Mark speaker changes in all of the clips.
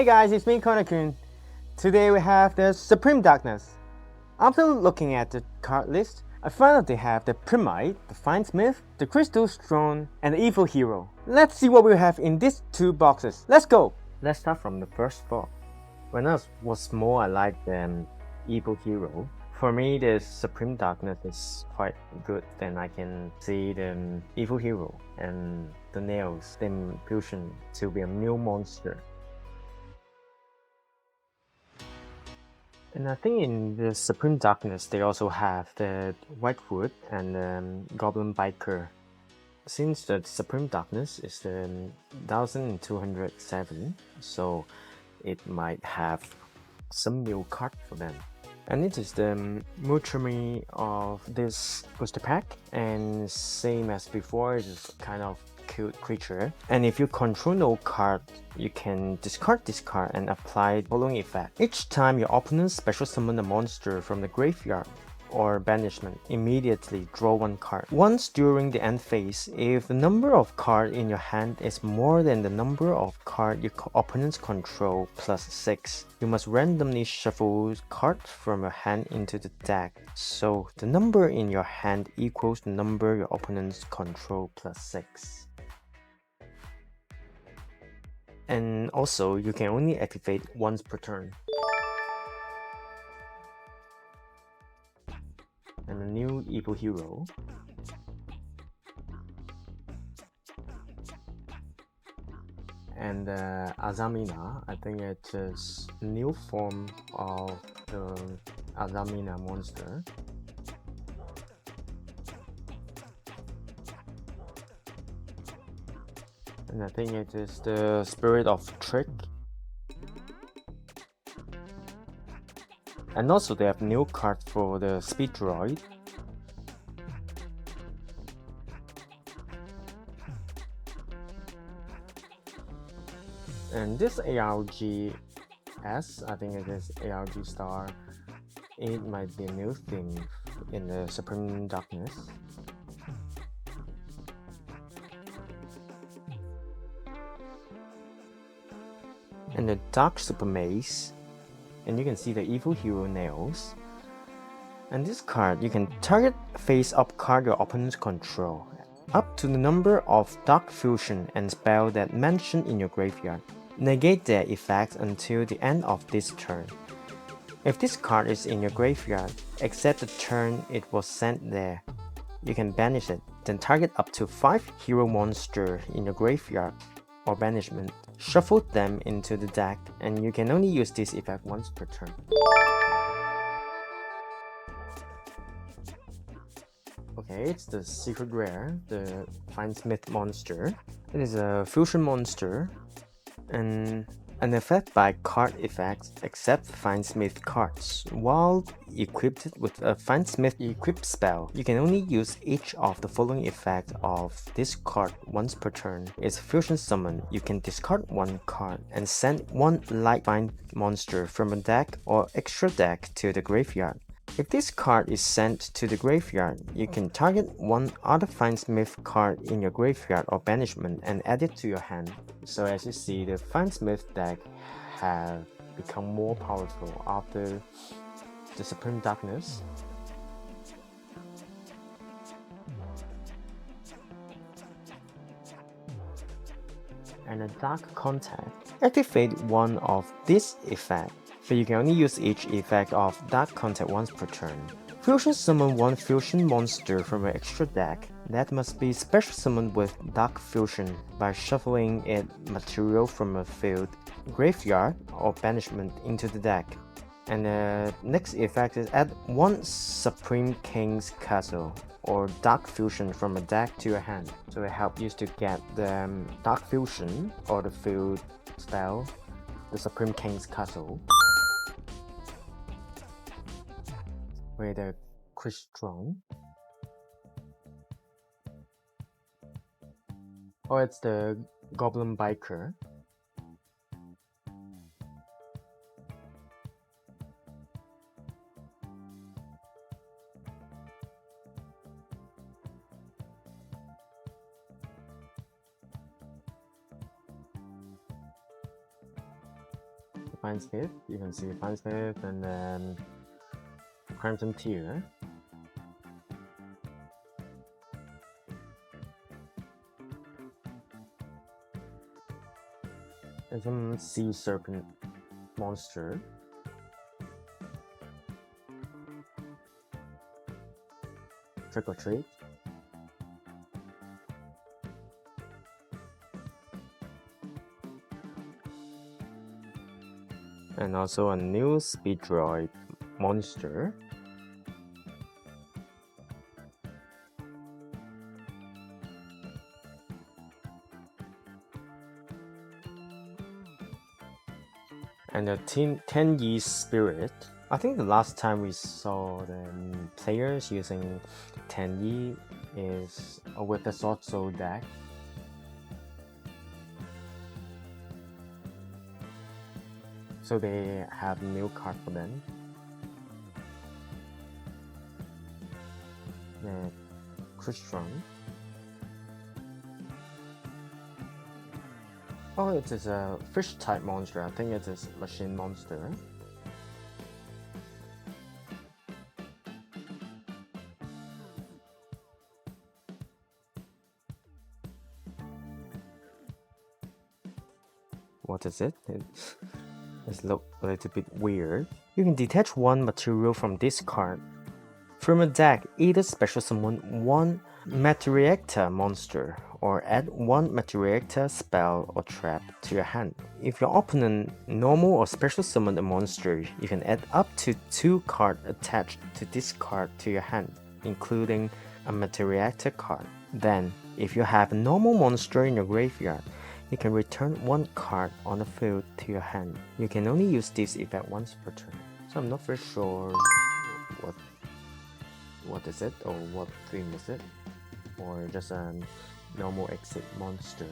Speaker 1: Hi guys, it's me Konakun. Today we have the Supreme Darkness. After looking at the card list, I found out they have the Primite, the Fiendsmith, the Crystal Throne, and the Evil Hero. Let's see what we have in these two boxes. Let's go! Let's start from the first box. When I was small, I liked the Evil Hero. For me, the Supreme Darkness is quite good. Then I can see the Evil Hero and the nails, them fusion to be a new monster. And I think in the Supreme Darkness, they also have the Whitewood and Goblin Biker. Since the Supreme Darkness is the 1207, so it might have some new card for them. And it is the Mutrami of this booster pack, and same as before, it is kind of cute creature. And if you control no card, you can discard this card and apply the following effect. Each time your opponent special summon a monster from the graveyard or banishment, immediately draw one card. Once during the end phase, if the number of cards in your hand is more than the number of cards your opponents control plus 6, you must randomly shuffle cards from your hand into the deck, so the number in your hand equals the number your opponents control plus 6. And also, you can only activate once per turn. And a new Evil Hero. And Azamina, I think it's a new form of the Azamina monster. And I think it is the Spirit of Trick. And also they have new card for the Speed Droid. And this ARGS, I think it is ARG Star, it might be a new thing in the Supreme Darkness. And the Dark Super Maze, and you can see the Evil Hero nails. And this card, you can target face-up card your opponent's control, up to the number of Dark Fusion and spell that mentioned in your graveyard. Negate their effects until the end of this turn. If this card is in your graveyard, except the turn it was sent there, you can banish it, then target up to 5 hero monsters in your graveyard or banishment. Shuffle them into the deck, and you can only use this effect once per turn. Okay, it's the secret rare, the Fiendsmith monster. It is a fusion monster, and an effect by card effects except Fiendsmith cards. While equipped with a Fiendsmith equip spell, you can only use each of the following effects of this card once per turn. It's fusion summon. You can discard one card and send one light find monster from a deck or extra deck to the graveyard. If this card is sent to the graveyard, you can target one other Fiendsmith card in your graveyard or banishment and add it to your hand. So as you see, the Fiendsmith deck have become more powerful after the Supreme Darkness. And a Dark Contact. Activate one of this effect, but you can only use each effect of Dark Contact once per turn. Fusion summon one fusion monster from an extra deck that must be special summoned with Dark Fusion by shuffling its material from a field, graveyard, or banishment into the deck. And the next effect is add one Supreme King's Castle or Dark Fusion from a deck to your hand. So it helps you to get the Dark Fusion or the field spell, the Supreme King's Castle, with the Crystron. Or it's the Goblin Biker. Fiendsmith. You can see Fiendsmith and then Crimson Tier. And some Sea Serpent monster. Trick or Treat. And also a new Speed Droid monster. And a 10-Yi Spirit. I think the last time we saw the players using 10-Yi is with the Sword Soul deck. So they have new card for them. Christian. Oh, it is a fish type monster. I think it is machine monster. What is it? It looks a little bit weird. You can detach one material from this card. From a deck, either special summon one Materiactor monster or add one Materiactor spell or trap to your hand. If your opponent normal or special summon a monster, you can add up to 2 cards attached to this card to your hand, including a Materiactor card. Then, if you have a normal monster in your graveyard, you can return 1 card on the field to your hand. You can only use this effect once per turn. So I'm not very sure what is it, or what theme is it, or just a normal exit monster.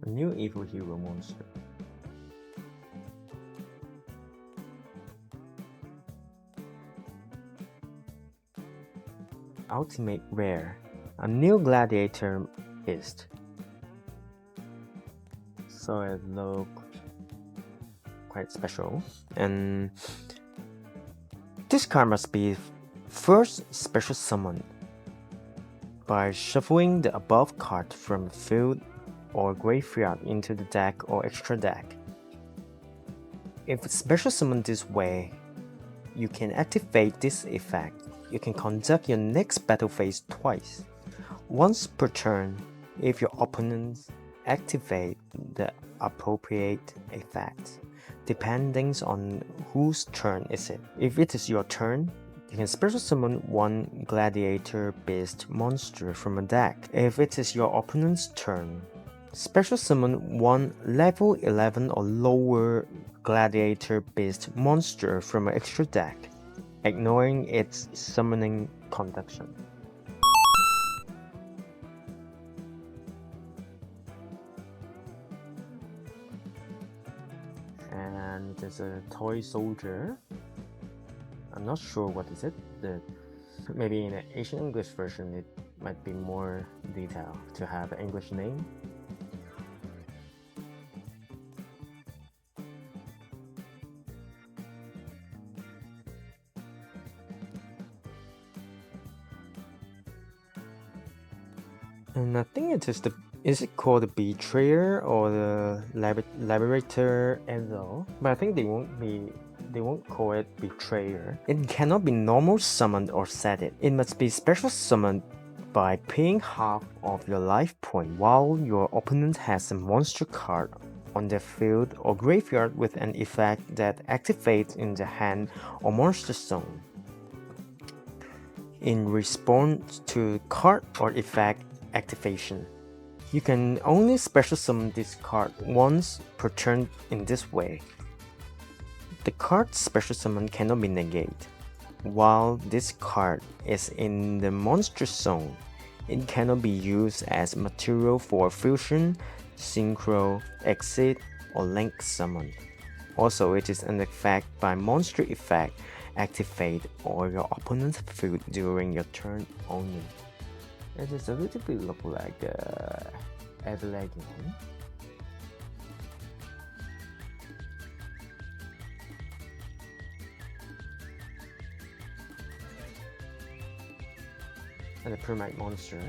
Speaker 1: A new evil hero monster. Ultimate Rare. A new Gladiator Beast. So it looks quite special. And this card must be first special summoned by shuffling the above card from the field or graveyard into the deck or extra deck. If special summoned this way, you can activate this effect. You can conduct your next battle phase twice, once per turn if your opponents activate the appropriate effect, depending on whose turn is it. If it is your turn, you can special summon one Gladiator Beast monster from a deck. If it is your opponent's turn, special summon one level 11 or lower Gladiator Beast monster from an extra deck, ignoring its summoning condition. And there's a toy soldier. I'm not sure what is it. Maybe in the Asian English version it might be more detailed to have an English name. And I think it is is it called the Betrayer or the Liberator Angel? But I think they won't call it Betrayer. It cannot be normal summoned or set it. It must be special summoned by paying half of your life point while your opponent has a monster card on their field or graveyard with an effect that activates in the hand or monster zone. In response to card or effect activation. You can only special summon this card once per turn in this way. The card's special summon cannot be negated. While this card is in the monster zone, it cannot be used as material for fusion, synchro, exit, or link summon. Also, it is an effect by monster effect activate or your opponent's field during your turn only. It is a little bit look like Everlegion. And a Pyramid monster.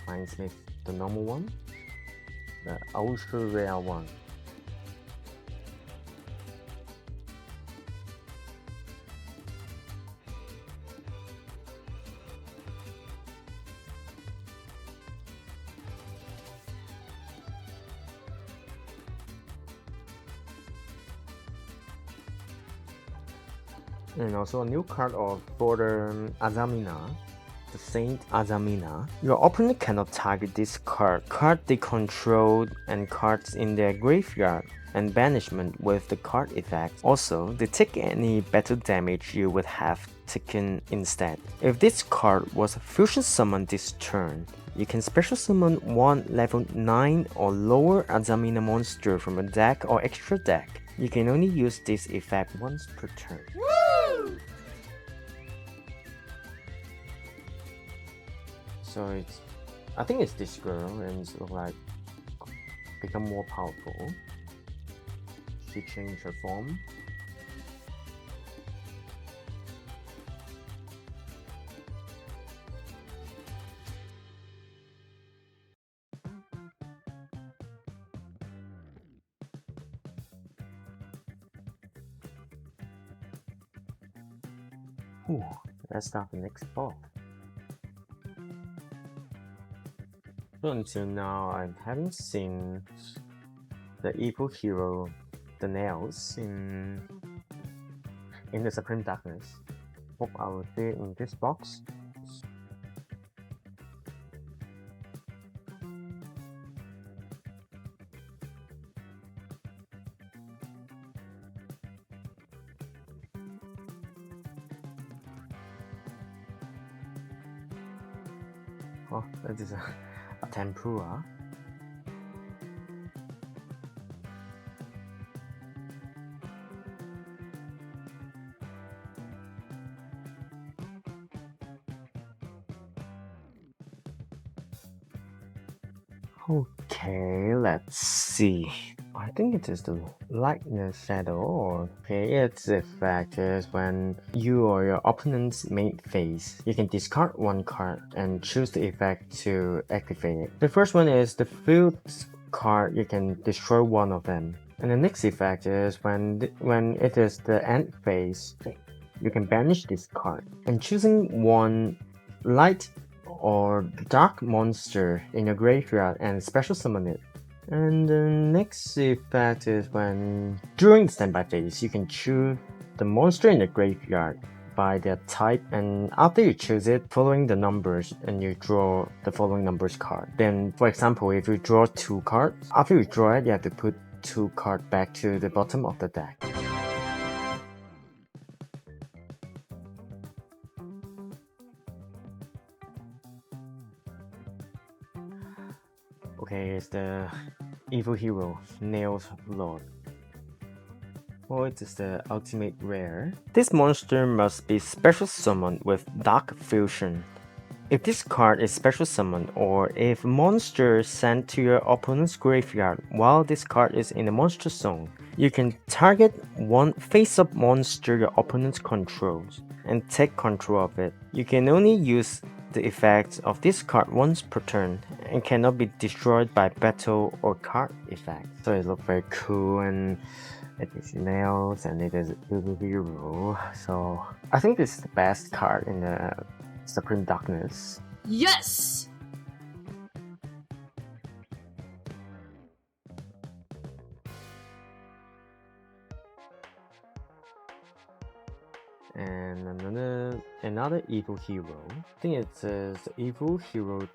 Speaker 1: Fiendsmith, the normal one. The ultra rare one. And also a new card for the Azamina, the Saint Azamina. Your opponent cannot target this card they control and cards in their graveyard and banishment with the card effect. Also, they take any battle damage you would have taken instead. If this card was fusion summoned this turn, you can special summon one level 9 or lower Azamina monster from a deck or extra deck. You can only use this effect once per turn. Woo! So I think it's this girl, and it's like become more powerful. She changed her form. Ooh, let's start the next boss. So until now, I haven't seen the evil hero, the nails, in the Supreme Darkness. Hope I will see it in this box. Oh, that is a tempura. Okay, let's see. I think it is the lightness shadow, or okay, its effect is when you or your opponent's main phase, you can discard one card and choose the effect to activate it. The first one is the field card, you can destroy one of them. And the next effect is when it is the end phase, you can banish this card. And choosing one light or dark monster in your graveyard and special summon it. And the next effect is when during the standby phase, you can choose the monster in the graveyard by their type, and after you choose it, following the numbers, and you draw the following numbers card. Then, for example, if you draw 2 cards, after you draw it, you have to put 2 cards back to the bottom of the deck. Okay, it's the evil hero, Nails Lord. Oh, it is the ultimate rare. This monster must be special summoned with Dark Fusion. If this card is special summoned, or if monster sent to your opponent's graveyard while this card is in the monster zone, you can target one face-up monster your opponent controls and take control of it. You can only use the effects of this card once per turn and cannot be destroyed by battle or card effect. So it looks very cool, and it is nails, and it is evil hero. So I think this is the best card in the Supreme Darkness.
Speaker 2: Yes!
Speaker 1: And another evil hero. I think it's evil hero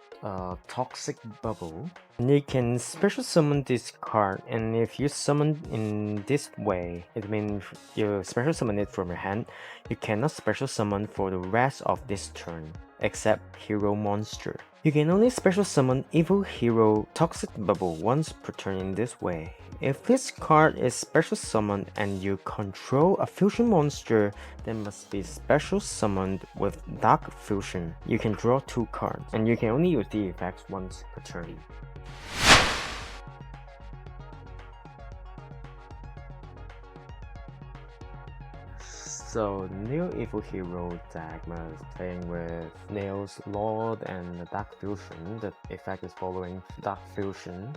Speaker 1: Toxic Bubble. And you can special summon this card, and if you summon in this way, it means you special summon it from your hand. You cannot special summon for the rest of this turn, except hero monster. You can only special summon evil hero Toxic Bubble once per turn in this way. If this card is special summoned and you control a fusion monster that must be special summoned with Dark Fusion, you can draw 2 cards, and you can only use the effects once per turn. So, new evil hero Dagma is playing with Nail's Lord and the Dark Fusion. The effect is following Dark Fusion.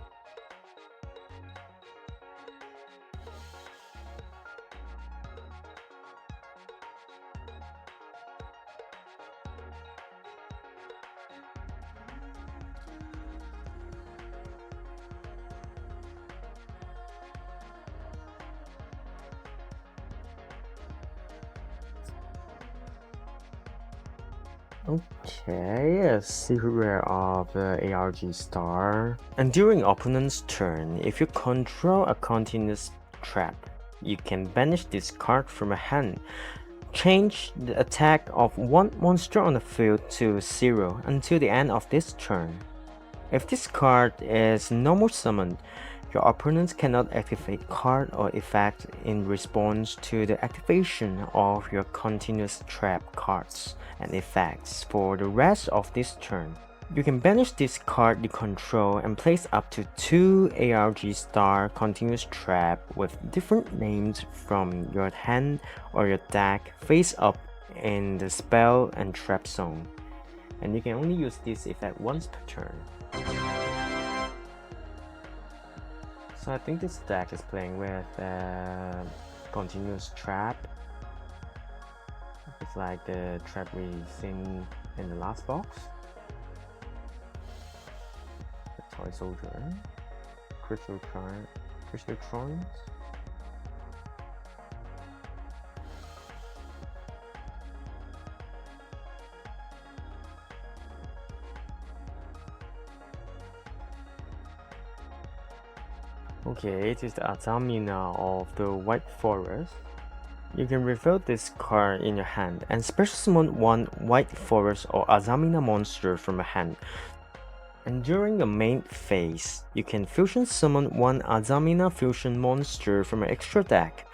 Speaker 1: Okay, a secret rare of the ARG star. And during opponent's turn, if you control a continuous trap, you can banish this card from a hand. Change the attack of one monster on the field to 0 until the end of this turn. If this card is no more summoned, your opponents cannot activate card or effect in response to the activation of your continuous trap cards and effects for the rest of this turn. You can banish this card you control and place up to 2 ARG star continuous trap with different names from your hand or your deck face up in the spell and trap zone. And you can only use this effect once per turn. So I think this deck is playing with continuous trap. It's like the trap we've seen in the last box. The Toy Soldier, Crystal Trons. Okay, it is the Azamina of the White Forest. You can reveal this card in your hand and special summon one White Forest or Azamina monster from your hand. And during the main phase, you can fusion summon one Azamina fusion monster from your extra deck,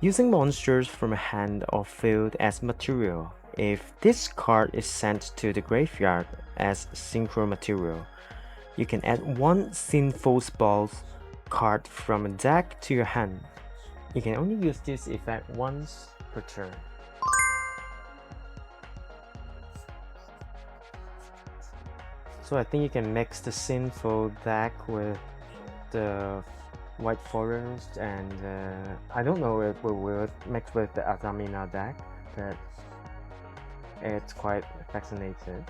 Speaker 1: using monsters from your hand or field as material. If this card is sent to the graveyard as synchro material, you can add one Sinful Balls card from a deck to your hand. You can only use this effect once per turn. So I think you can mix the Sinful deck with the White Forest, and I don't know if we will mix with the Azamina deck, but it's quite fascinating.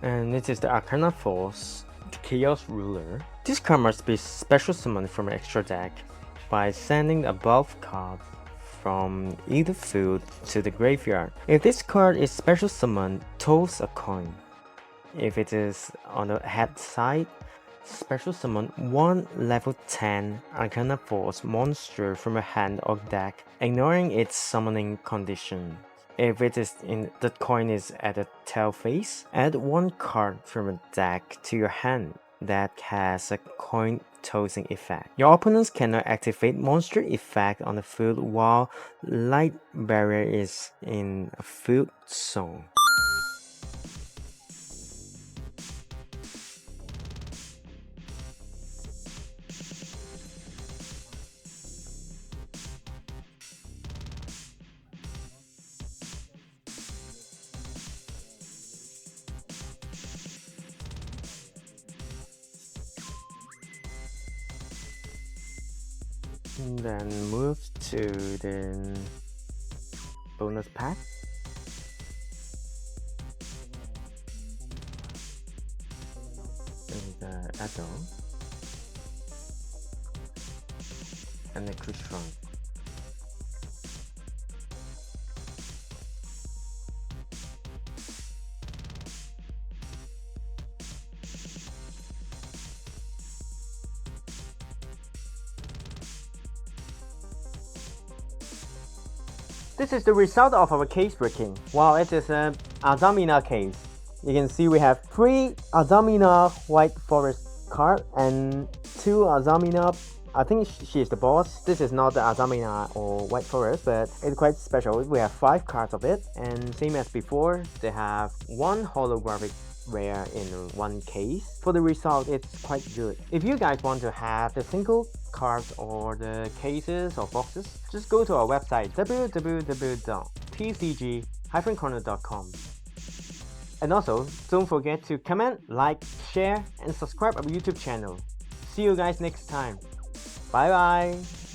Speaker 1: And it is the Arcana Force, the Chaos Ruler. This card must be special summoned from an extra deck by sending above cards from either field to the graveyard. If this card is special summoned, toss a coin. If it is on the head side, special summon one level 10 Arcana Force monster from a hand or deck, ignoring its summoning condition. If it is in the coin is at the tail face, add one card from a deck to your hand that has a coin tossing effect. Your opponents cannot activate monster effect on the field while Light Barrier is in a field zone. And then move to the bonus pack. And the add-on. And the cruise front. This is the result of our case breaking. Wow, it is an Azamina case. You can see we have 3 Azamina White Forest card and 2 Azamina. I think she is the boss. This is not the Azamina or White Forest, but it's quite special. We have 5 cards of it, and same as before, they have 1 holographic rare in 1 case. For the result, it's quite good. If you guys want to have the single cards or the cases or boxes, just go to our website www.tcg-corner.com. And also, don't forget to comment, like, share, and subscribe our YouTube channel. See you guys next time. Bye bye!